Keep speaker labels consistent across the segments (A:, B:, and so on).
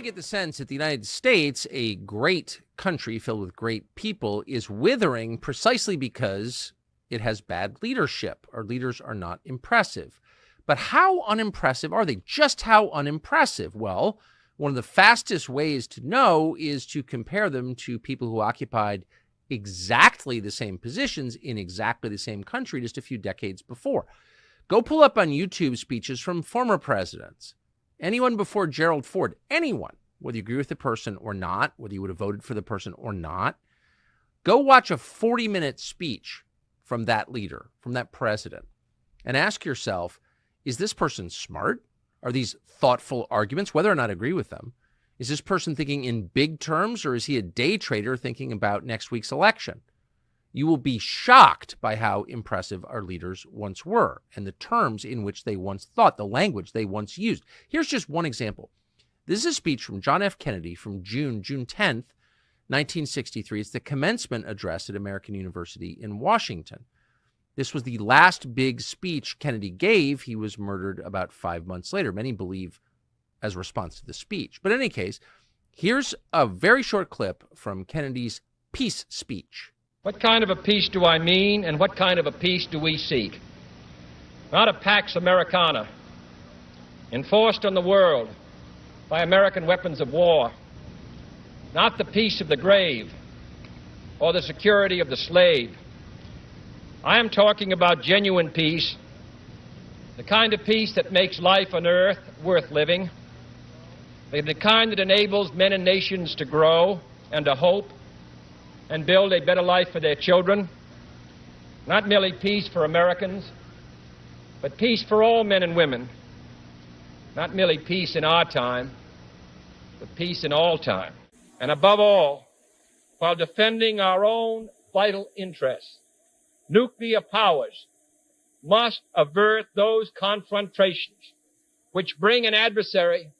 A: I get the sense that the United States, a great country filled with great people, is withering precisely because it has bad leadership. Our leaders are not impressive. But how unimpressive are they? Just how unimpressive? Well, one of the fastest ways to know is to compare them to people who occupied exactly the same positions in exactly the same country just a few decades before. Go pull up on YouTube speeches from former presidents. Anyone before Gerald Ford, anyone, whether you agree with the person or not, whether you would have voted for the person or not, go watch a 40-minute speech from that leader, from that president, and ask yourself, is this person smart? Are these thoughtful arguments, whether or not I agree with them? Is this person thinking in big terms, or is he a day trader thinking about next week's election? You will be shocked by how impressive our leaders once were and the terms in which they once thought, the language they once used. Here's just one example. This is a speech from John F. Kennedy from June 10th, 1963. It's the commencement address at American University in Washington. This was the last big speech Kennedy gave. He was murdered about 5 months later. Many believe as a response to the speech. But in any case, here's a very short clip from Kennedy's peace speech.
B: What kind of a peace do I mean, and what kind of a peace do we seek? Not a Pax Americana, enforced on the world by American weapons of war. Not the peace of the grave or the security of the slave. I am talking about genuine peace, the kind of peace that makes life on earth worth living, the kind that enables men and nations to grow and to hope and build a better life for their children. Not merely peace for Americans, but peace for all men and women. Not merely peace in our time, but peace in all time. And above all, while defending our own vital interests, nuclear powers must avert those confrontations which bring an adversary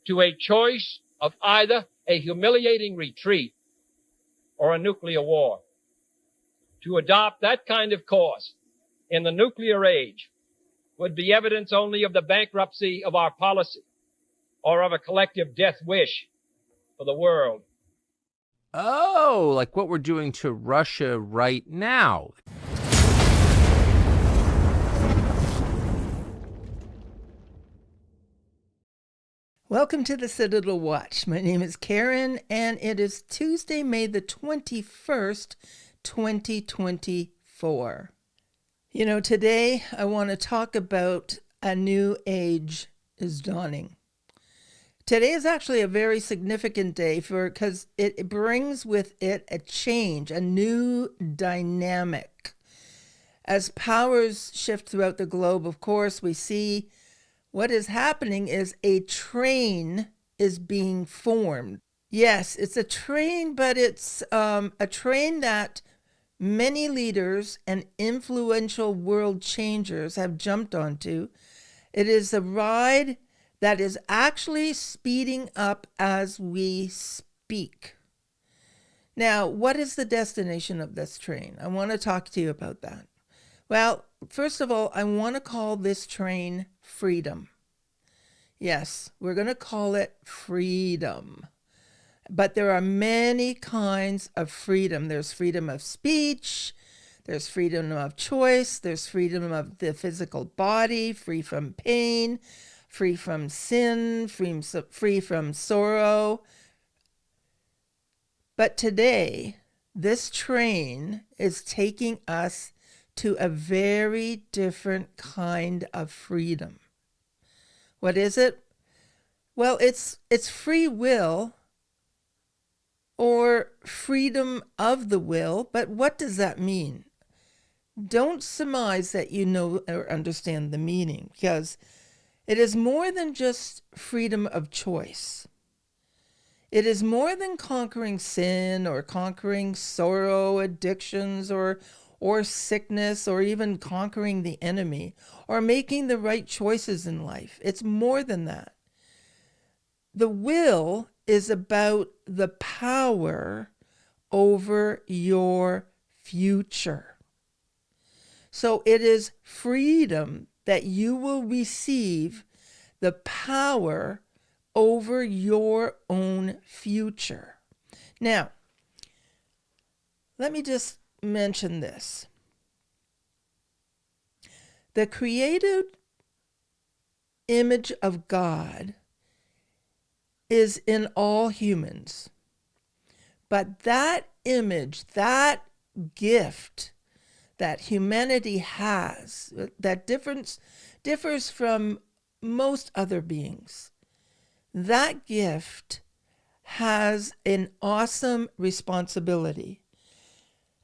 B: to a choice of either a humiliating retreat or a nuclear war. To adopt that kind of course in the nuclear age would be evidence only of the bankruptcy of our policy or of a collective death wish for the world.
A: Oh, like what we're doing to Russia right now.
C: Welcome to the Citadel Watch. My name is Carin, and it is Tuesday, May the 21st, 2024. You know, today I want to talk about a new age is dawning. Today is actually a very significant day because it brings with it a change, a new dynamic. As powers shift throughout the globe, of course, we see what is happening is a train is being formed. Yes, it's a train, but it's a train that many leaders and influential world changers have jumped onto. It is a ride that is actually speeding up as we speak. Now, what is the destination of this train? I want to talk to you about that. Well, first of all, I want to call this train freedom. Yes, we're going to call it freedom. But there are many kinds of freedom. There's freedom of speech, there's freedom of choice, there's freedom of the physical body, free from pain, free from sin, free from sorrow. But today, this train is taking us to a very different kind of freedom. What is it? Well, it's free will or freedom of the will, but what does that mean? Don't surmise that you know or understand the meaning, because it is more than just freedom of choice. It is more than conquering sin or conquering sorrow, addictions, or sickness, or even conquering the enemy, or making the right choices in life. It's more than that. The will is about the power over your future. So it is freedom that you will receive the power over your own future. Now, let me just mention this. The created image of God is in all humans. But that image, that gift that humanity has, that differs from most other beings, that gift has an awesome responsibility.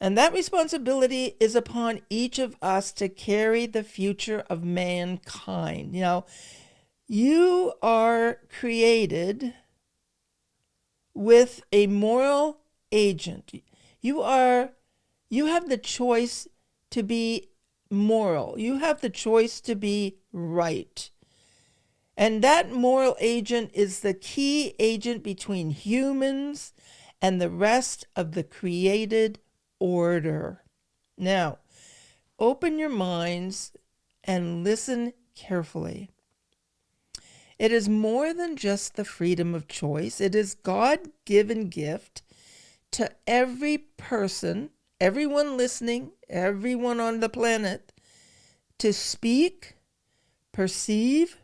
C: And that responsibility is upon each of us to carry the future of mankind. Now, you are created with a moral agent. You have the choice to be moral. You have the choice to be right. And that moral agent is the key agent between humans and the rest of the created order. Now, open your minds and listen carefully. It is more than just the freedom of choice. It is God-given gift to every person, everyone listening, everyone on the planet, to speak, perceive,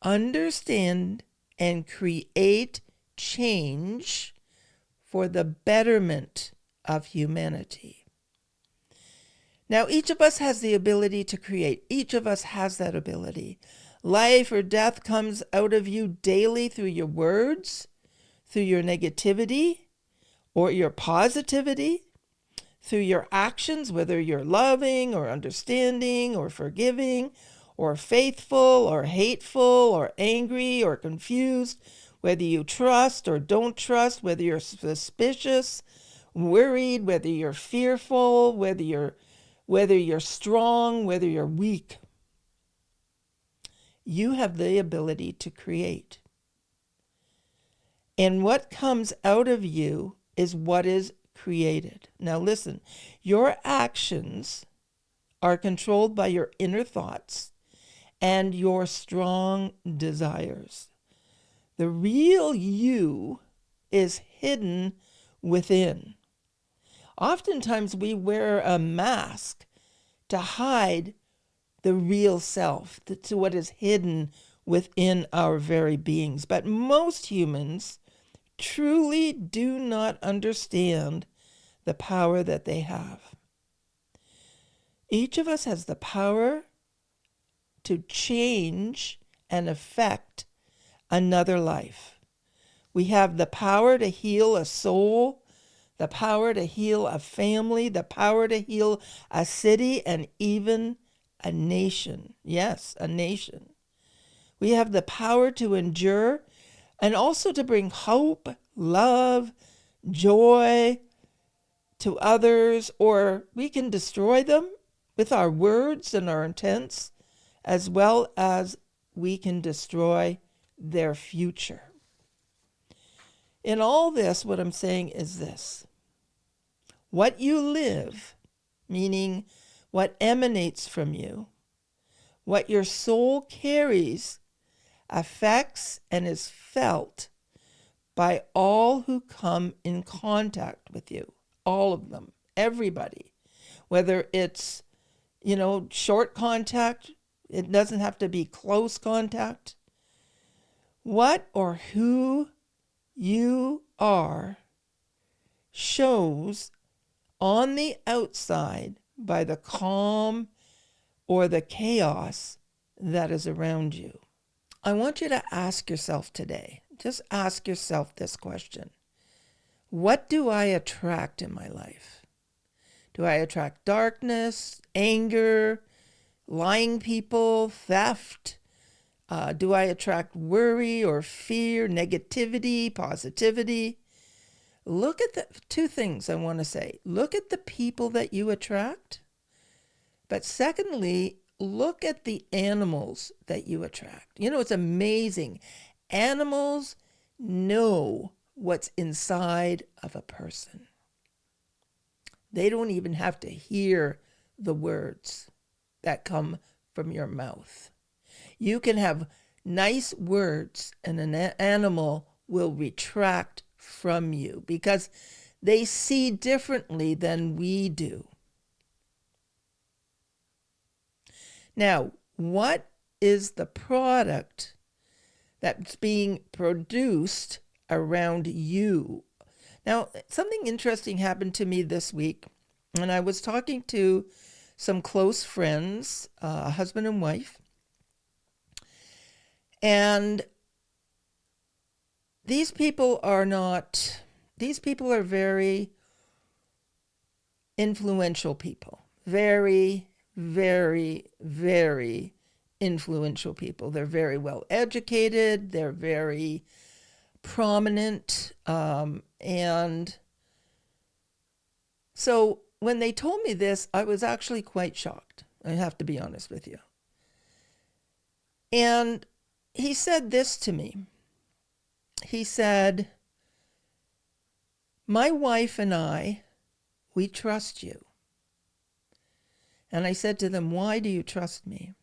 C: understand, and create change for the betterment of humanity. Now, each of us has the ability to create. Each of us has that ability. Life or death comes out of you daily through your words, through your negativity or your positivity, through your actions, whether you're loving or understanding or forgiving or faithful or hateful or angry or confused, whether you trust or don't trust, whether you're suspicious, worried, whether you're fearful, whether you're strong, whether you're weak. You have the ability to create. And what comes out of you is what is created. Now listen, your actions are controlled by your inner thoughts and your strong desires. The real you is hidden within. Oftentimes we wear a mask to hide the real self, to what is hidden within our very beings. But most humans truly do not understand the power that they have. Each of us has the power to change and affect another life. We have the power to heal a soul, the power to heal a family, the power to heal a city, and even a nation. Yes, a nation. We have the power to endure and also to bring hope, love, joy to others, or we can destroy them with our words and our intents, as well as we can destroy their future. In all this, what I'm saying is this. What you live, meaning what emanates from you, what your soul carries, affects and is felt by all who come in contact with you. All of them, everybody. Whether it's, short contact, it doesn't have to be close contact. What or who you are shows on the outside by the calm or the chaos that is around you. I want you to ask yourself today, just ask yourself this question. What do I attract in my life? Do I attract darkness, anger, lying people, theft? Do I attract worry or fear, negativity, positivity? Look at the two things I want to say. Look at the people that you attract. But secondly, look at the animals that you attract. It's amazing. Animals know what's inside of a person. They don't even have to hear the words that come from your mouth. You can have nice words and an animal will retract from you because they see differently than we do. Now, what is the product that's being produced around you? Now, something interesting happened to me this week, and I was talking to some close friends, a husband and wife, and these people are very influential people. Very, very, very influential people. They're very well educated. They're very prominent. And so when they told me this, I was actually quite shocked. I have to be honest with you. And he said this to me. He said, "My wife and I, we trust you." And I said to them, "Why do you trust me?"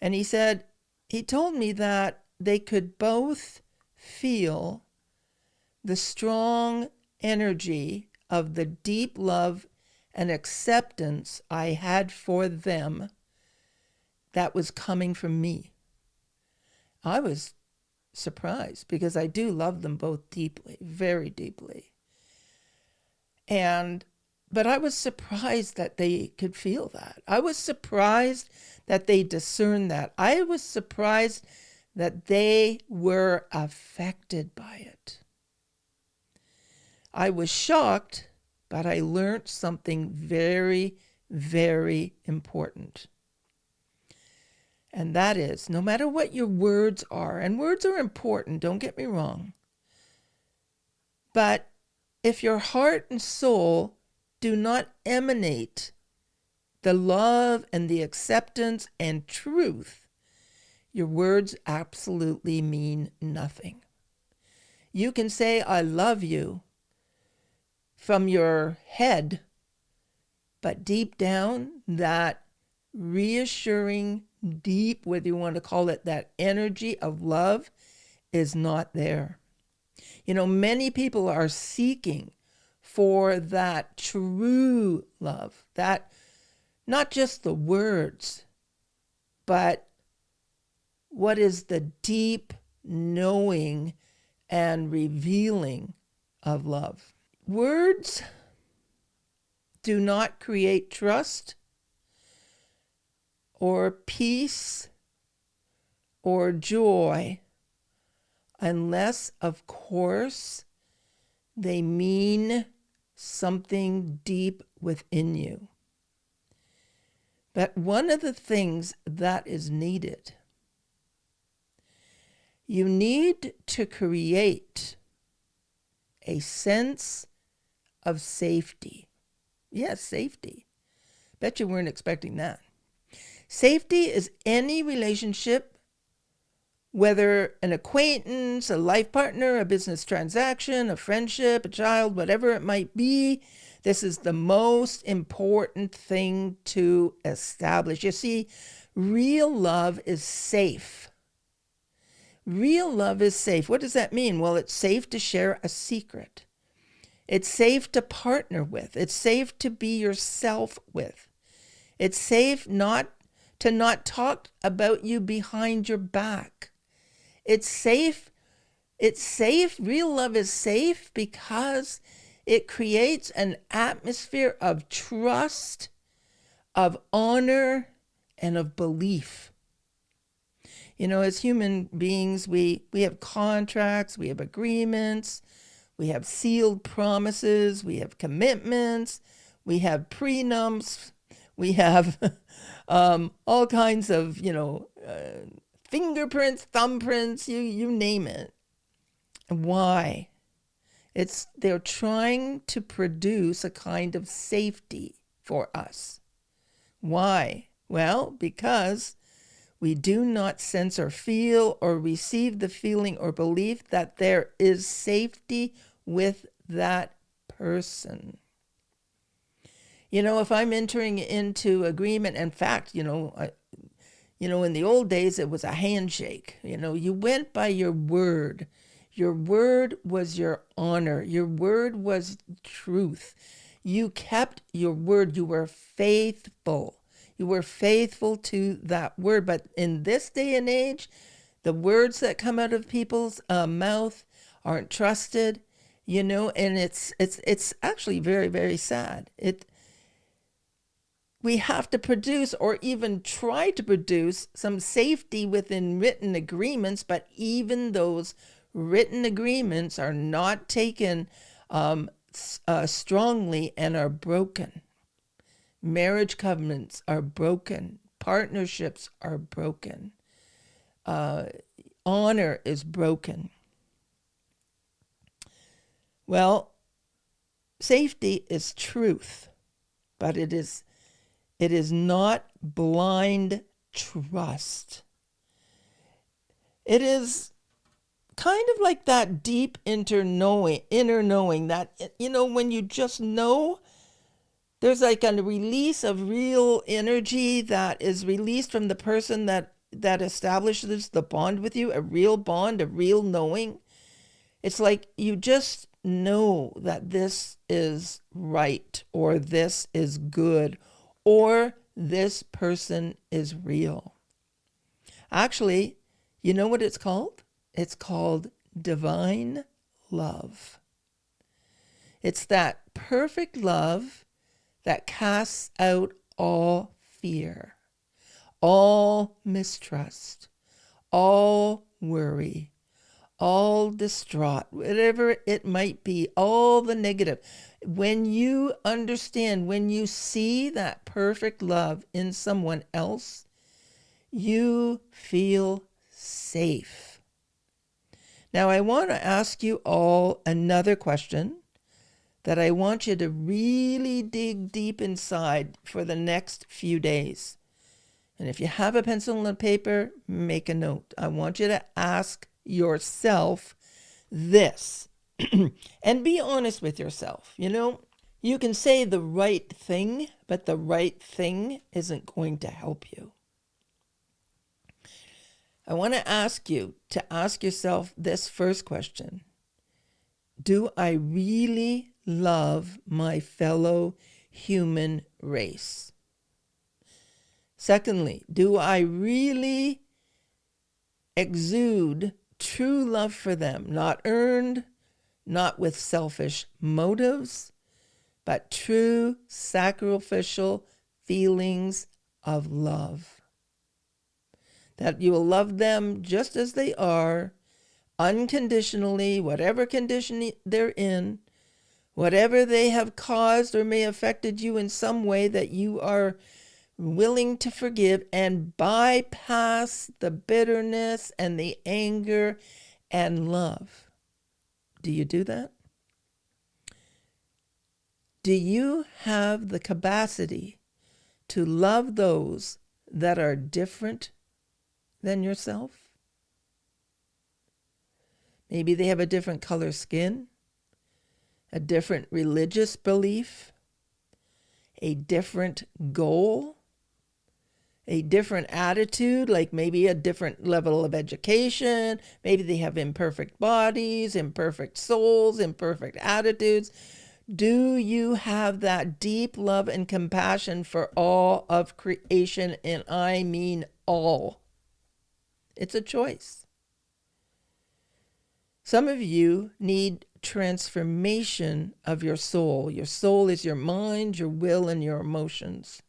C: And he told me that they could both feel the strong energy of the deep love and acceptance I had for them that was coming from me. I was surprised because I do love them both deeply, very deeply. But I was surprised that they could feel that. I was surprised that they discerned that. I was surprised that they were affected by it. I was shocked, but I learned something very, very important. And that is, no matter what your words are, and words are important, don't get me wrong, but if your heart and soul do not emanate the love and the acceptance and truth, your words absolutely mean nothing. You can say, "I love you," from your head, but deep down, that reassuring, deep, whether you want to call it that energy of love, is not there. You know, many people are seeking for that true love, that not just the words, but what is the deep knowing and revealing of love. Words do not create trust or peace or joy unless, of course, they mean something deep within you. But one of the things that is needed, you need to create a sense of safety. Yes, safety. Bet you weren't expecting that. Safety is any relationship, whether an acquaintance, a life partner, a business transaction, a friendship, a child, whatever it might be. This is the most important thing to establish. You see, real love is safe. Real love is safe. What does that mean? Well, it's safe to share a secret. It's safe to partner with. It's safe to be yourself with. It's safe not talk about you behind your back. It's safe. Real love is safe because it creates an atmosphere of trust, of honor, and of belief. You know, as human beings, we have contracts, we have agreements, we have sealed promises, we have commitments, we have prenups, we have all kinds of, fingerprints, thumbprints, you name it. Why? They're trying to produce a kind of safety for us. Why? Well, because we do not sense or feel or receive the feeling or belief that there is safety with that person. You know, if I'm entering into agreement, in fact, In the old days, it was a handshake. You went by your word. Your word was your honor. Your word was truth. You kept your word. You were faithful. You were faithful to that word. But in this day and age, the words that come out of people's mouth aren't trusted, and it's actually very, very sad. We have to produce, or even try to produce, some safety within written agreements, but even those written agreements are not taken strongly and are broken. Marriage covenants are broken. Partnerships are broken. Honor is broken. Well, safety is truth, but it is not blind trust. It is kind of like that deep inner knowing that, when you just know, there's like a release of real energy that is released from the person that establishes the bond with you, a real bond, a real knowing. It's like you just know that this is right, or this is good, or this person is real. Actually, you know what it's called? It's called divine love. It's that perfect love that casts out all fear, all mistrust, all worry, all distraught, whatever it might be, all the negative. When you understand, when you see that perfect love in someone else, you feel safe. Now, I want to ask you all another question that I want you to really dig deep inside for the next few days. And if you have a pencil and paper, make a note. I want you to ask yourself this and be honest with yourself. You can say the right thing, but the right thing isn't going to help you. I want to ask you to ask yourself this first question. Do I really love my fellow human race? Secondly, do I really exude true love for them, not earned, not with selfish motives, but true sacrificial feelings of love? That you will love them just as they are, unconditionally, whatever condition they're in, whatever they have caused or may have affected you in some way, that you are willing to forgive and bypass the bitterness and the anger and love. Do you do that? Do you have the capacity to love those that are different than yourself? Maybe they have a different color skin, a different religious belief, a different goal, a different attitude, like maybe a different level of education. Maybe they have imperfect bodies, imperfect souls, imperfect attitudes. Do you have that deep love and compassion for all of creation? And I mean all. It's a choice. Some of you need transformation of your soul. Your soul is your mind, your will, and your emotions.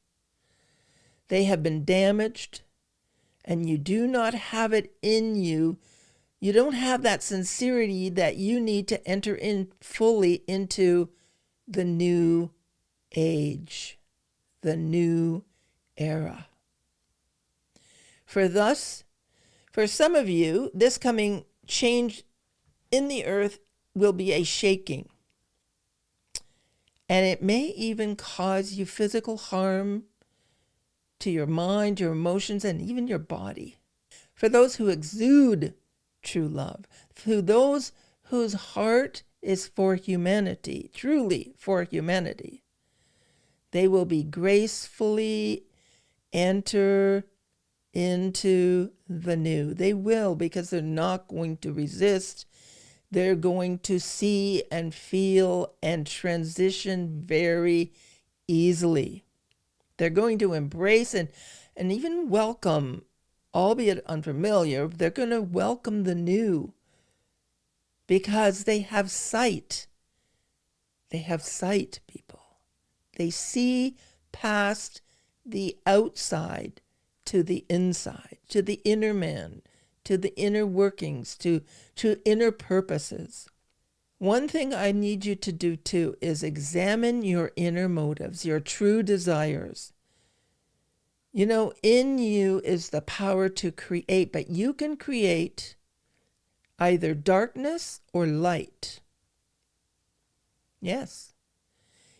C: They have been damaged, and you do not have it in you. You don't have that sincerity that you need to enter in fully into the new age, the new era. For some of you, this coming change in the earth will be a shaking. And it may even cause you physical harm to your mind, your emotions, and even your body. For those who exude true love, for those whose heart is for humanity, truly for humanity, they will be gracefully enter into the new. They will, because they're not going to resist. They're going to see and feel and transition very easily. They're going to embrace and even welcome, albeit unfamiliar, they're going to welcome the new because they have sight. They have sight, people. They see past the outside to the inside, to the inner man, to the inner workings, to inner purposes. One thing I need you to do too is examine your inner motives, your true desires. You know, in you is the power to create, but you can create either darkness or light. Yes.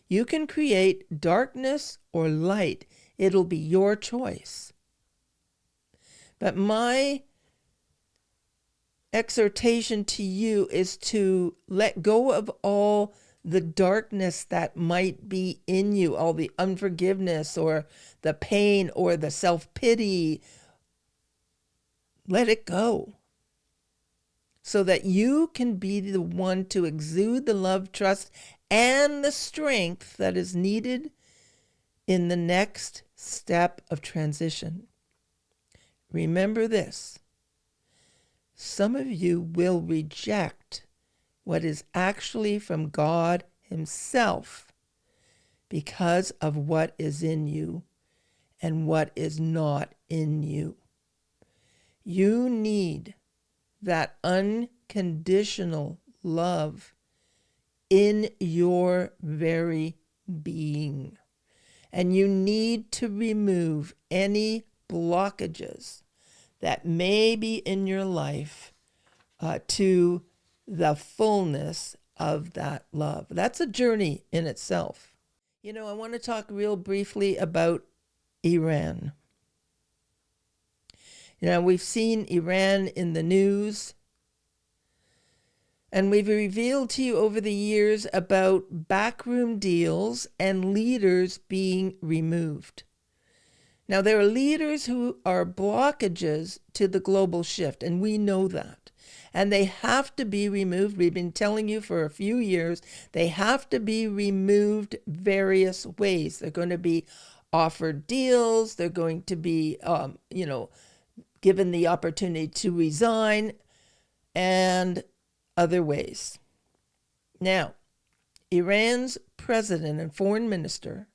C: You can create darkness or light. It'll be your choice. But my exhortation to you is to let go of all the darkness that might be in you, all the unforgiveness or the pain or the self-pity. Let it go so that you can be the one to exude the love, trust, and the strength that is needed in the next step of transition. Remember this. Some of you will reject what is actually from God Himself because of what is in you and what is not in you. You need that unconditional love in your very being. And you need to remove any blockages that may be in your life to the fullness of that love. That's a journey in itself. You know, I want to talk real briefly about Iran. You know, we've seen Iran in the news, and we've revealed to you over the years about backroom deals and leaders being removed. Now, there are leaders who are blockages to the global shift, and we know that. And they have to be removed. We've been telling you for a few years, they have to be removed various ways. They're going to be offered deals. They're going to be, given the opportunity to resign and other ways. Now, Iran's president and foreign minister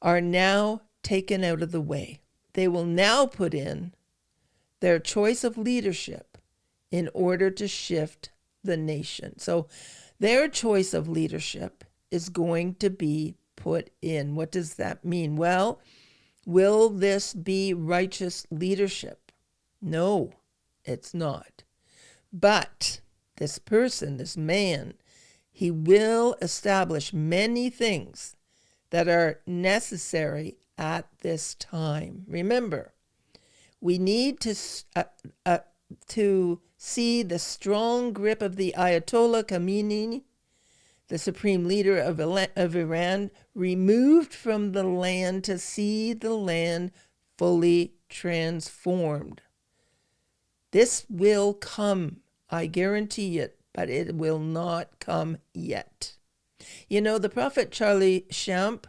C: are now taken out of the way. They will now put in their choice of leadership in order to shift the nation. So their choice of leadership is going to be put in. What does that mean? Well, will this be righteous leadership? No, it's not. But this person, this man, he will establish many things that are necessary at this time. Remember, we need to see the strong grip of the Ayatollah Khamenei, the supreme leader of Iran, removed from the land to see the land fully transformed. This will come, I guarantee it, but it will not come yet. You know, the prophet Charlie Shamp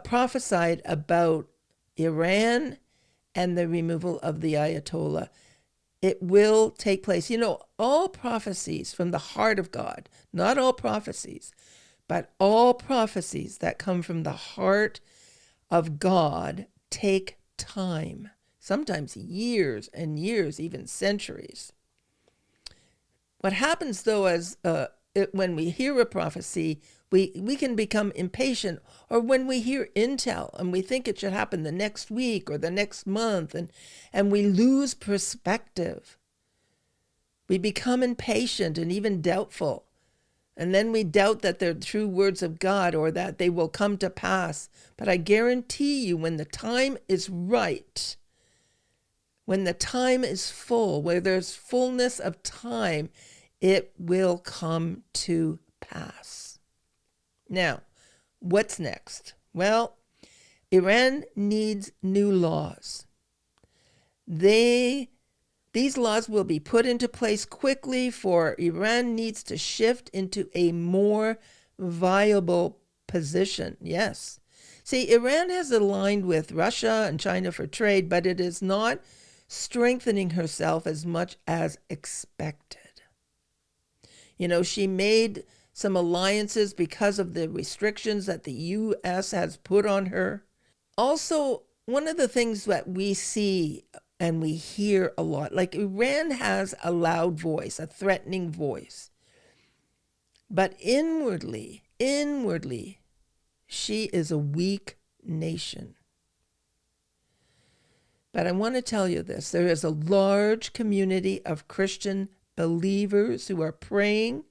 C: prophesied about Iran and the removal of the Ayatollah. It will take place. You know, all prophecies from the heart of God, not all prophecies, but all prophecies that come from the heart of God take time, sometimes years and years, even centuries. What happens, though, is when we hear a prophecy, we can become impatient, or when we hear intel and we think it should happen the next week or the next month, and we lose perspective. We become impatient and even doubtful. And then we doubt that they're true words of God or that they will come to pass. But I guarantee you, when the time is right, when the time is full, where there's fullness of time, it will come to pass. Now, what's next? Well, Iran needs new laws. These laws will be put into place quickly, for Iran needs to shift into a more viable position. Yes. See, Iran has aligned with Russia and China for trade, but it is not strengthening herself as much as expected. She made some alliances because of the restrictions that the U.S. has put on her. Also, one of the things that we see and we hear a lot, like Iran has a loud voice, a threatening voice. But inwardly, she is a weak nation. But I want to tell you this. There is a large community of Christian believers who are praying,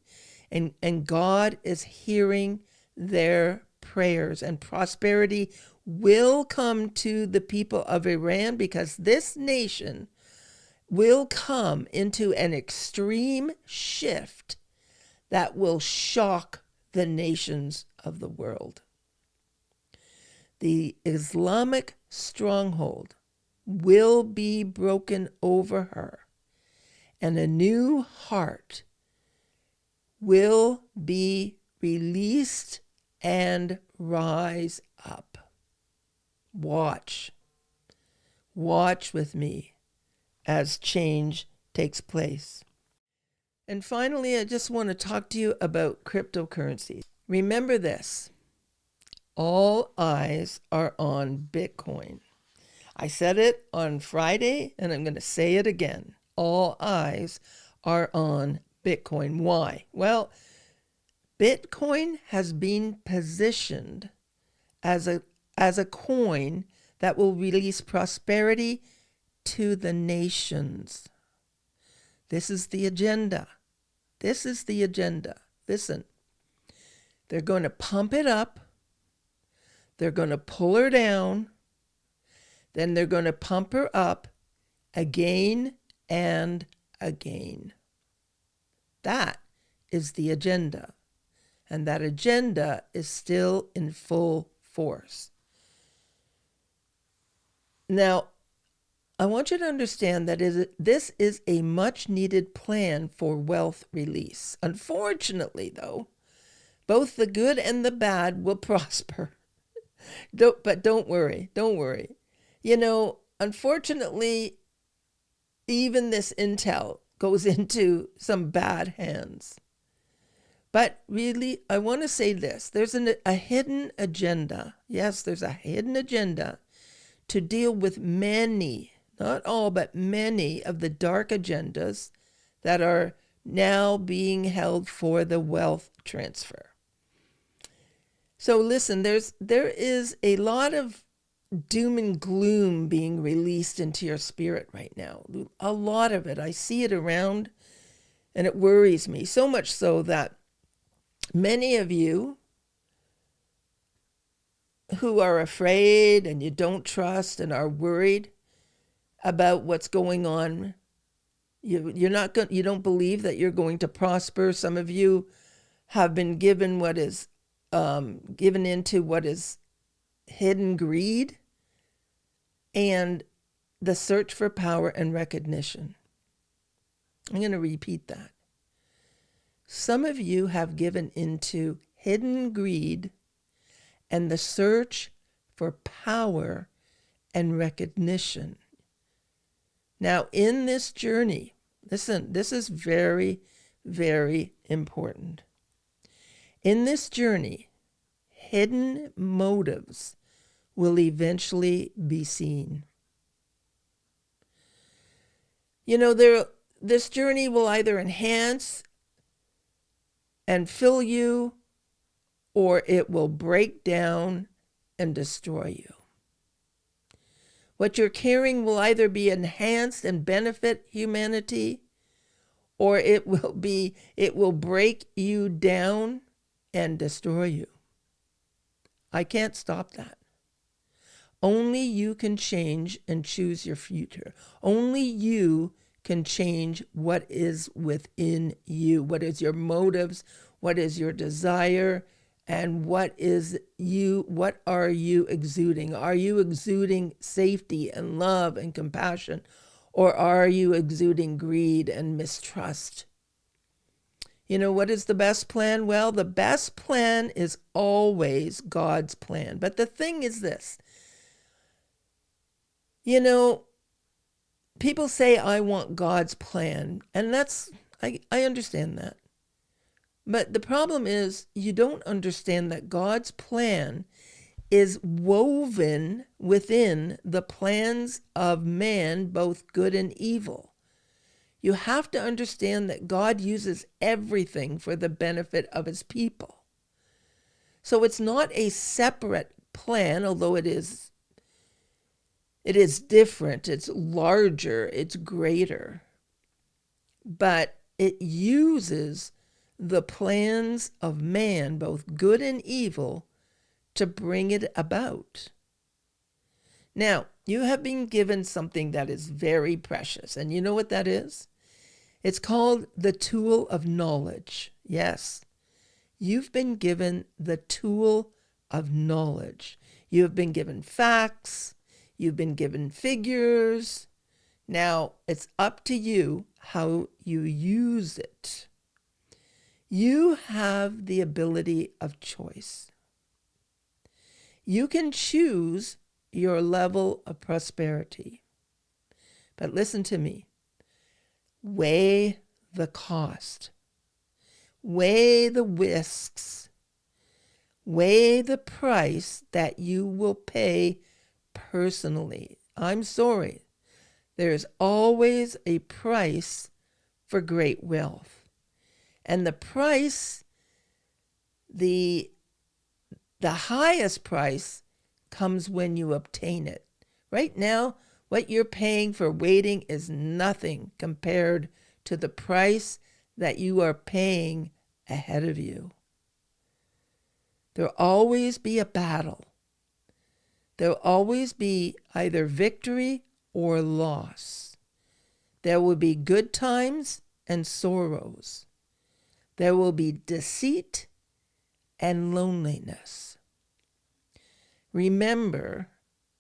C: and God is hearing their prayers, and prosperity will come to the people of Iran, because this nation will come into an extreme shift that will shock the nations of the world. The Islamic stronghold will be broken over her, and a new heart will be released and rise up. Watch with me as change takes place. And finally, I just want to talk to you about cryptocurrencies. Remember this: all eyes are on Bitcoin. I said it on Friday, and I'm going to say it again. All eyes are on Bitcoin. Why? Well, Bitcoin has been positioned as a coin that will release prosperity to the nations. This is the agenda. Listen, they're going to pump it up. They're going to pull her down. Then they're going to pump her up again and again. That is the agenda. And that agenda is still in full force. Now, I want you to understand that this is a much needed plan for wealth release. Unfortunately, though, both the good and the bad will prosper. But don't worry. Unfortunately, even this intel goes into some bad hands. But really, I want to say this. There's a hidden agenda. Yes, there's a hidden agenda to deal with many, not all, but many of the dark agendas that are now being held for the wealth transfer. So listen, there is a lot of doom and gloom being released into your spirit right now. A lot of it. I see it around, and it worries me, so much so that many of you who are afraid and you don't trust and are worried about what's going on, you don't believe that you're going to prosper. Some of you have been given given into what is hidden greed and the search for power and recognition. I'm going to repeat that. Some of you have given into hidden greed and the search for power and recognition. Now, in this journey, listen, this is very, very important. In this journey, hidden motives will eventually be seen. This journey will either enhance and fill you, or it will break down and destroy you. What you're carrying will either be enhanced and benefit humanity, or it will break you down and destroy you. I can't stop that. Only you can change and choose your future. Only you can change what is within you. What is your motives? What is your desire? And what are you exuding? Are you exuding safety and love and compassion? Or are you exuding greed and mistrust? You know, what is the best plan? Well, the best plan is always God's plan. But the thing is this, you know, people say, I want God's plan. And I understand that. But the problem is you don't understand that God's plan is woven within the plans of man, both good and evil. You have to understand that God uses everything for the benefit of his people. So it's not a separate plan, although it is different, it's larger, it's greater. But it uses the plans of man, both good and evil, to bring it about. Now, you have been given something that is very precious, and you know what that is? It's called the tool of knowledge. Yes, you've been given the tool of knowledge. You have been given facts, you've been given figures. Now, it's up to you how you use it. You have the ability of choice. You can choose your level of prosperity. But listen to me. Weigh the cost. Weigh the risks. Weigh the price that you will pay personally. I'm sorry. There's always a price for great wealth. And the price, the highest price comes when you obtain it. Right now, what you're paying for waiting is nothing compared to the price that you are paying ahead of you. There'll always be a battle. There'll always be either victory or loss. There will be good times and sorrows. There will be deceit and loneliness. Remember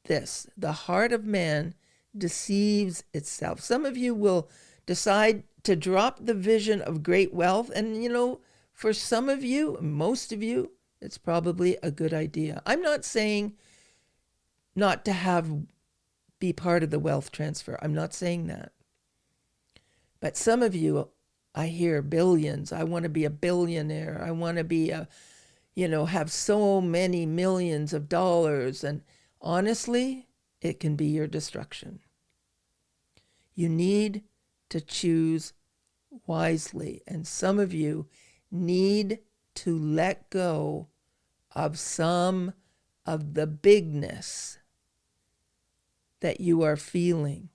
C: this, the heart of man deceives itself. Some of you will decide to drop the vision of great wealth, and you know, for some of you, most of you, it's probably a good idea. I'm not saying not to be part of the wealth transfer. I'm not saying that. But some of you, I hear billions. I want to be a billionaire. I want to be have so many millions of dollars. And honestly, it can be your destruction. You need to choose wisely. And some of you need to let go of some of the bigness that you are feeling.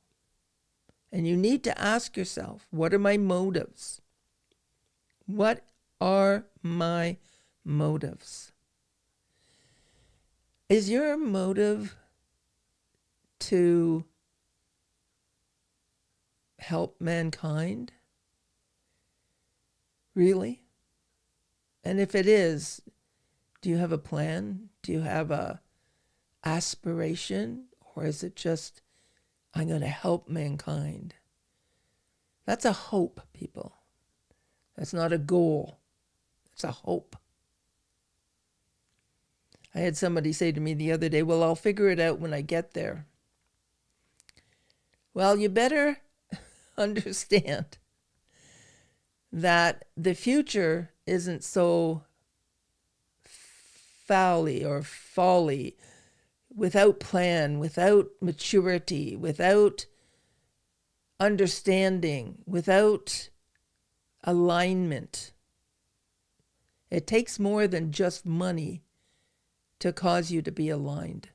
C: And you need to ask yourself, what are my motives? What are my motives? Is your motive to help mankind? Really? And if it is, do you have a plan? Do you have a aspiration? Or is it just, I'm going to help mankind? That's a hope, people. That's not a goal. It's a hope. I had somebody say to me the other day, well, I'll figure it out when I get there. Well, you better understand that the future isn't so folly, without plan, without maturity, without understanding, without alignment. It takes more than just money to cause you to be aligned.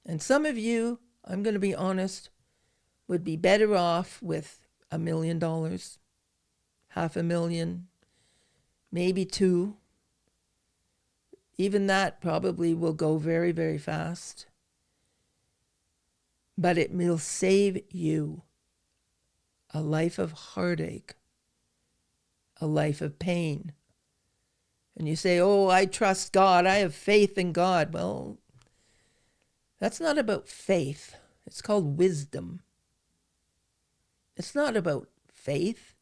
C: And some of you, I'm going to be honest, would be better off with $1 million, $500,000, maybe $2 million. Even that probably will go very, very fast. But it will save you a life of heartache, a life of pain. And you say, oh, I trust God, I have faith in God. Well, that's not about faith. It's called wisdom. It's not about faith.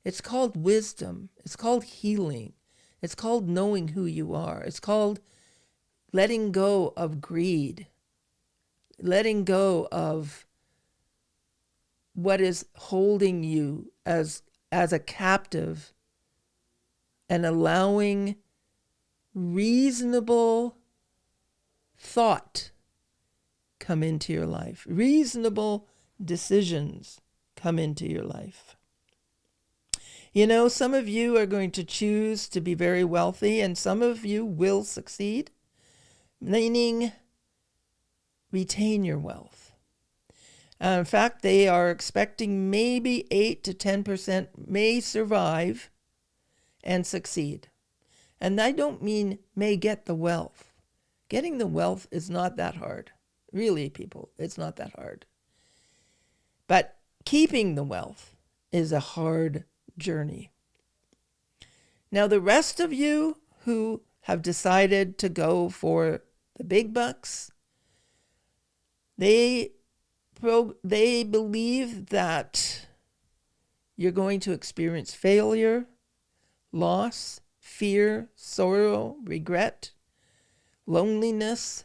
C: It's called wisdom. It's called healing. It's called knowing who you are. It's called letting go of greed, letting go of what is holding you as a captive, and allowing reasonable thought come into your life. Reasonable decisions come into your life. You know, some of you are going to choose to be very wealthy, and some of you will succeed, meaning retain your wealth. In fact, they are expecting maybe 8 to 10% may survive and succeed. And I don't mean may get the wealth. Getting the wealth is not that hard. Really, people, it's not that hard. But keeping the wealth is a hard journey. Now, the rest of you who have decided to go for the big bucks, they believe that you're going to experience failure, loss, fear, sorrow, regret, loneliness.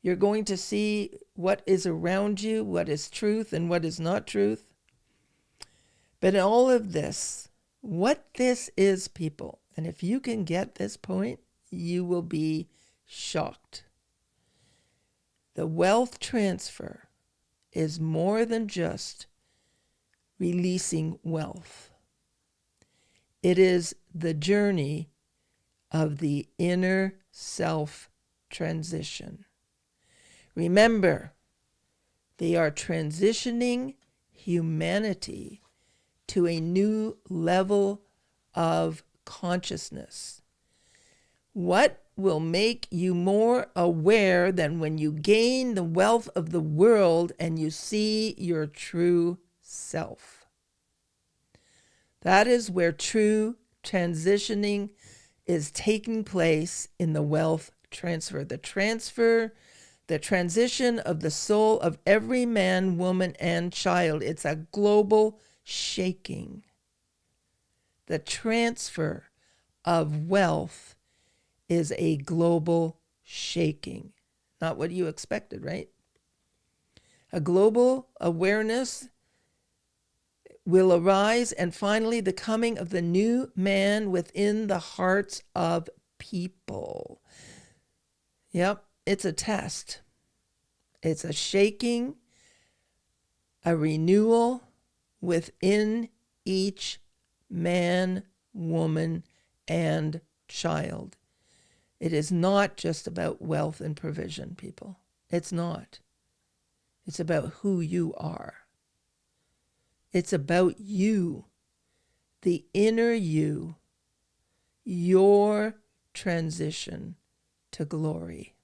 C: You're going to see what is around you, what is truth and what is not truth. But in all of this, what this is, people, and if you can get this point, you will be shocked. The wealth transfer is more than just releasing wealth. It is the journey of the inner self transition. Remember, they are transitioning humanity to a new level of consciousness. What will make you more aware than when you gain the wealth of the world and you see your true self? That is where true transitioning is taking place in the wealth transfer. The transition of the soul of every man, woman, and child. It's a global shaking. The transfer of wealth is a global shaking. Not what you expected, right? A global awareness will arise, and finally the coming of the new man within the hearts of people. Yep, it's a test. It's a shaking, a renewal within each man, woman, and child. It is not just about wealth and provision, people. It's not. It's about who you are. It's about you, the inner you, your transition to glory.